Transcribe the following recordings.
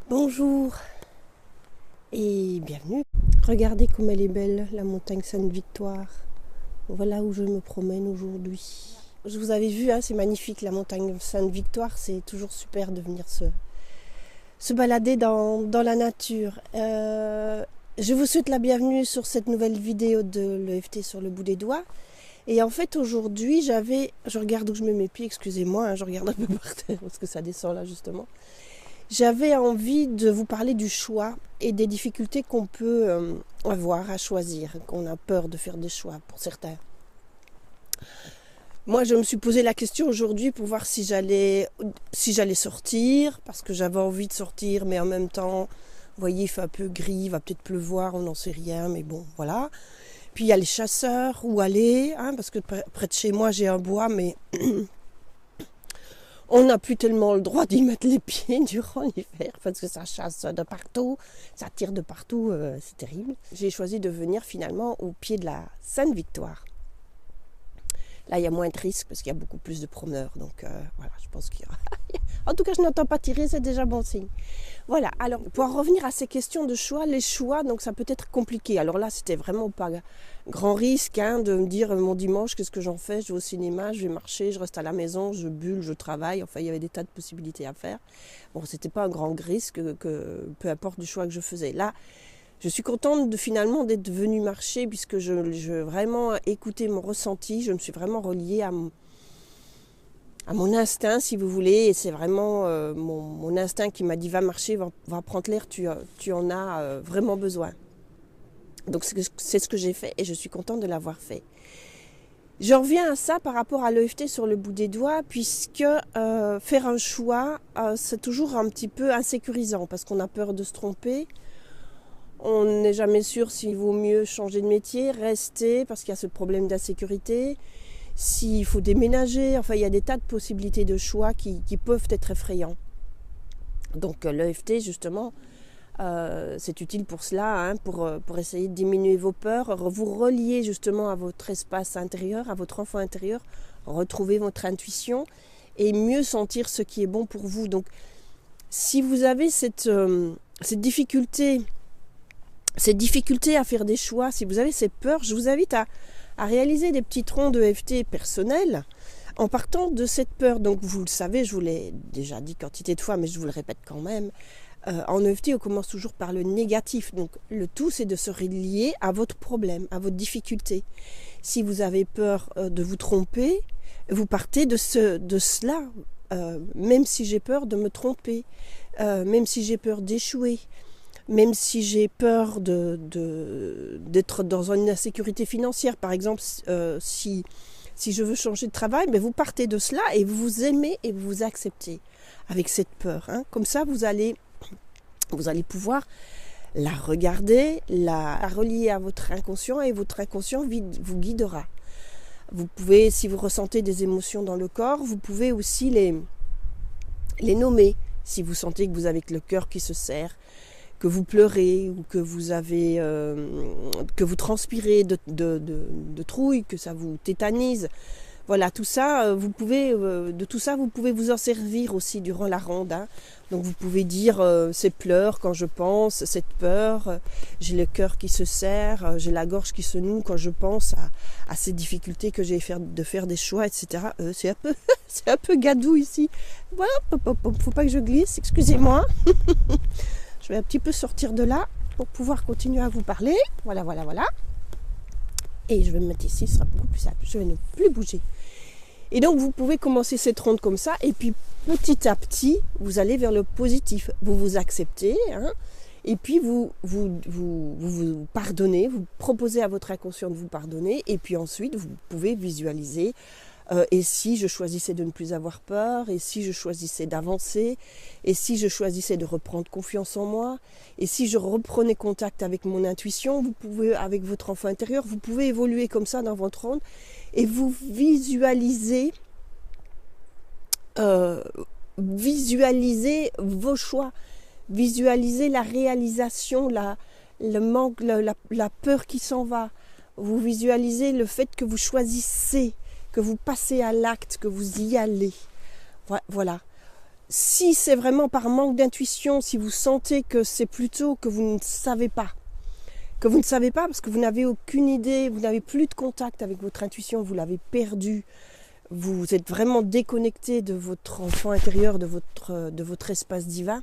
Bonjour et bienvenue. Regardez comme elle est belle, la montagne Sainte-Victoire. Voilà où je me promène aujourd'hui. Je vous avais vu, c'est magnifique la montagne Sainte-Victoire. C'est toujours super de venir se balader dans la nature. Je vous souhaite la bienvenue sur cette nouvelle vidéo de l'EFT sur le bout des doigts. Et en fait aujourd'hui je regarde où je mets mes pieds, excusez-moi, je regarde un peu par terre parce que ça descend là justement. J'avais envie de vous parler du choix et des difficultés qu'on peut avoir à choisir, qu'on a peur de faire des choix pour certains. Moi, je me suis posé la question aujourd'hui pour voir si j'allais sortir, parce que j'avais envie de sortir, mais en même temps, vous voyez, il fait un peu gris, il va peut-être pleuvoir, on n'en sait rien, mais bon, voilà. Puis il y a les chasseurs, où aller, parce que près de chez moi, j'ai un bois, mais on n'a plus tellement le droit d'y mettre les pieds durant l'hiver parce que ça chasse de partout, ça tire de partout, c'est terrible. J'ai choisi de venir finalement au pied de la Sainte-Victoire. Là, il y a moins de risques parce qu'il y a beaucoup plus de promeneurs. Donc voilà, je pense qu'il y aura... En tout cas, je n'entends pas tirer, c'est déjà bon signe. Voilà, alors pour en revenir à ces questions de choix, les choix, donc ça peut être compliqué. Alors là, c'était vraiment pas grand risque de me dire mon dimanche, qu'est-ce que j'en fais? Je vais au cinéma, je vais marcher, je reste à la maison, je bulle, je travaille. Enfin, il y avait des tas de possibilités à faire. Bon, c'était pas un grand risque, que peu importe du choix que je faisais. Là, je suis contente finalement d'être venue marcher puisque je vraiment écouté mon ressenti. Je me suis vraiment reliée à mon instinct, si vous voulez, et c'est vraiment mon instinct qui m'a dit va marcher, va prendre l'air, tu en as vraiment besoin. Donc c'est ce que j'ai fait et je suis contente de l'avoir fait. Je reviens à ça par rapport à l'EFT sur le bout des doigts, puisque faire un choix, c'est toujours un petit peu insécurisant parce qu'on a peur de se tromper. On n'est jamais sûr s'il vaut mieux changer de métier, rester, parce qu'il y a ce problème d'insécurité. S'il faut déménager, enfin il y a des tas de possibilités de choix qui peuvent être effrayants. Donc l'EFT justement, c'est utile pour cela, pour essayer de diminuer vos peurs, vous relier justement à votre espace intérieur, à votre enfant intérieur, retrouver votre intuition et mieux sentir ce qui est bon pour vous. Donc si vous avez cette difficulté à faire des choix, si vous avez ces peurs, je vous invite à réaliser des petits troncs de EFT personnels en partant de cette peur. Donc vous le savez, je vous l'ai déjà dit quantité de fois, mais je vous le répète quand même. En EFT, on commence toujours par le négatif. Donc le tout, c'est de se relier à votre problème, à votre difficulté. Si vous avez peur de vous tromper, vous partez de cela. Même si j'ai peur de me tromper, même si j'ai peur d'échouer, même si j'ai peur d'être dans une insécurité financière, par exemple, si je veux changer de travail, mais vous partez de cela et vous vous aimez et vous vous acceptez avec cette peur. Comme ça, vous allez pouvoir la regarder, la relier à votre inconscient et votre inconscient vous guidera. Vous pouvez, si vous ressentez des émotions dans le corps, vous pouvez aussi les nommer. Si vous sentez que vous avez le cœur qui se serre, que vous pleurez ou que vous avez que vous transpirez de trouille, que ça vous tétanise. Voilà, tout ça, vous pouvez vous en servir aussi durant la ronde. Donc vous pouvez dire ces pleurs quand je pense, cette peur, j'ai le cœur qui se serre, j'ai la gorge qui se noue quand je pense à ces difficultés que j'ai de faire des choix, etc. C'est un peu gadou ici. Voilà, faut pas que je glisse, excusez-moi. Je vais un petit peu sortir de là pour pouvoir continuer à vous parler. Voilà. Et je vais me mettre ici, ce sera beaucoup plus simple. Je vais ne plus bouger. Et donc, vous pouvez commencer cette ronde comme ça. Et puis, petit à petit, vous allez vers le positif. Vous vous acceptez. Et puis, vous pardonnez. Vous proposez à votre inconscient de vous pardonner. Et puis ensuite, vous pouvez visualiser. Et si je choisissais de ne plus avoir peur, et si je choisissais d'avancer, et si je choisissais de reprendre confiance en moi, et si je reprenais contact avec mon intuition, vous pouvez, avec votre enfant intérieur, vous pouvez évoluer comme ça dans votre ronde, et vous visualisez vos choix, visualisez la réalisation, le manque, la peur qui s'en va, vous visualisez le fait que vous choisissez, que vous passez à l'acte, que vous y allez. Voilà. Si c'est vraiment par manque d'intuition, si vous sentez que c'est plutôt que vous ne savez pas, parce que vous n'avez aucune idée, vous n'avez plus de contact avec votre intuition, vous l'avez perdue, vous êtes vraiment déconnecté de votre enfant intérieur, de votre espace divin,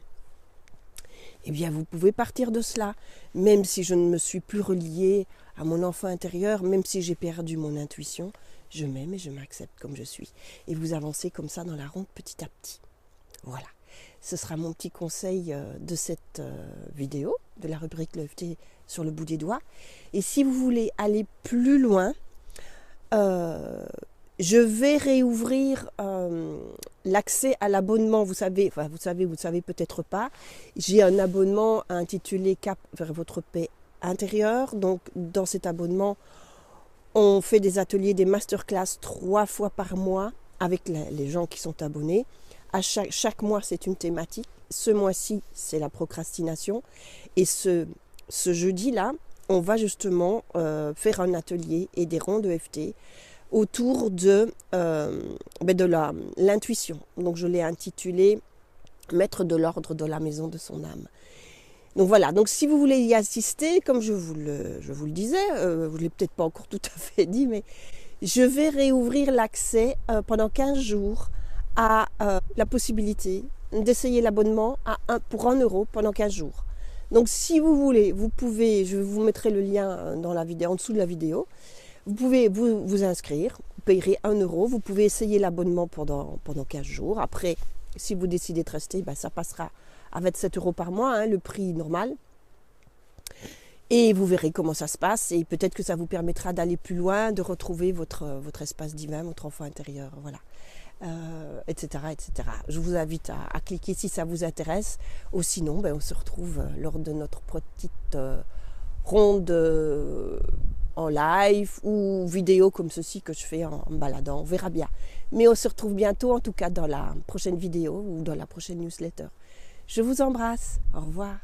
eh bien vous pouvez partir de cela. Même si je ne me suis plus reliée à mon enfant intérieur, même si j'ai perdu mon intuition, je m'aime et je m'accepte comme je suis. Et vous avancez comme ça dans la ronde petit à petit. Voilà, ce sera mon petit conseil de cette vidéo, de la rubrique l'EFT sur le bout des doigts. Et si vous voulez aller plus loin, je vais réouvrir l'accès à l'abonnement. Vous savez peut-être pas. J'ai un abonnement intitulé Cap vers votre paix intérieure. Donc, dans cet abonnement, on fait des ateliers, des masterclass 3 fois par mois avec les gens qui sont abonnés. À chaque mois, c'est une thématique. Ce mois-ci, c'est la procrastination. Et ce jeudi-là, on va justement faire un atelier et des rondes EFT autour de l'intuition. Donc, je l'ai intitulé « Maître de l'ordre de la maison de son âme ». Donc voilà, donc si vous voulez y assister, comme je vous le disais, je ne l'ai peut-être pas encore tout à fait dit, mais je vais réouvrir l'accès pendant 15 jours à la possibilité d'essayer l'abonnement pour 1 euro pendant 15 jours. Donc si vous voulez, vous pouvez, je vous mettrai le lien dans la vidéo, en dessous de la vidéo, vous pouvez vous inscrire, vous payerez 1 euro, vous pouvez essayer l'abonnement pendant 15 jours. Après, si vous décidez de rester, ça passera à 27 euros par mois, hein, le prix normal. Et vous verrez comment ça se passe et peut-être que ça vous permettra d'aller plus loin, de retrouver votre espace divin, votre enfant intérieur, voilà, etc., etc. Je vous invite à cliquer si ça vous intéresse. Ou sinon, on se retrouve lors de notre petite ronde en live ou vidéo comme ceci que je fais en me baladant. On verra bien. Mais on se retrouve bientôt, en tout cas dans la prochaine vidéo ou dans la prochaine newsletter. Je vous embrasse. Au revoir.